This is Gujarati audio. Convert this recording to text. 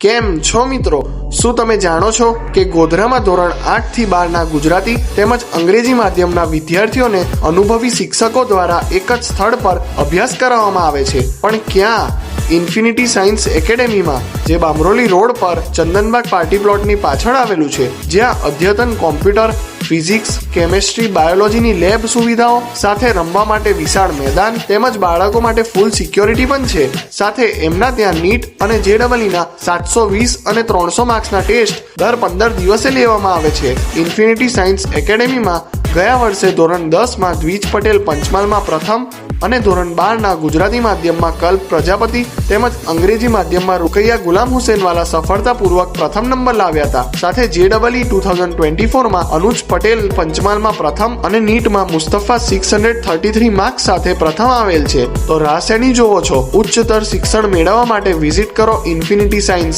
કેમ છો મિત્રો? શું તમે જાણો છો કે ગોધરામાં ધોરણ 8 થી 12ના ગુજરાતી તેમજ અંગ્રેજી માધ્યમના વિદ્યાર્થીઓને અનુભવી શિક્ષકો દ્વારા એક જ સ્થળ પર અભ્યાસ કરાવવામાં આવે છે, પણ ક્યાં? ઇન્ફિનિટી સાયન્સ એકેડેમીમાં, જે બામરોલી રોડ પર ચંદનબાગ પાર્ટી પ્લોટની પાછળ આવેલું છે, જ્યાં અદ્યતન કોમ્પ્યુટર, ફિઝિક્સ, કેમેસ્ટ્રી, બાયોલોજીની લેબ સુવિધાઓ સાથે રમવા માટે વિશાળ મેદાન તેમજ બાળકો માટે ફૂલ સિક્યોરિટી પણ છે. સાથે એમના ત્યાં નીટ અને JEE ના 720 અને 300 માર્ક્સના ટેસ્ટ દર 15 દિવસે લેવામાં આવે છે. ઇન્ફિનિટી સાયન્સ એકેડેમીમાં ગયા વર્ષે ધોરણ 10માં દ્વિજ પટેલ પંચમહાલમાં પ્રથમ અને ધોરણ 12ના ગુજરાતી માધ્યમમાં કલ્પ પ્રજાપતિ તેમજ અંગ્રેજી માધ્યમમાં રૂકૈયા ગુલામ હુસેનવાલા સફળતાપૂર્વક પ્રથમ નંબર લાવ્યા હતા. સાથે JEE 2024માં અનુજ પટેલ પંચમહાલમાં પ્રથમ અને નીટમાં મુસ્તફા 633 માર્ક્સ સાથે પ્રથમ આવેલ છે. તો રાહ શેની જોવો છો? ઉચ્ચતર શિક્ષણ મેળવવા માટે વિઝિટ કરો ઇન્ફિનિટી સાયન્સ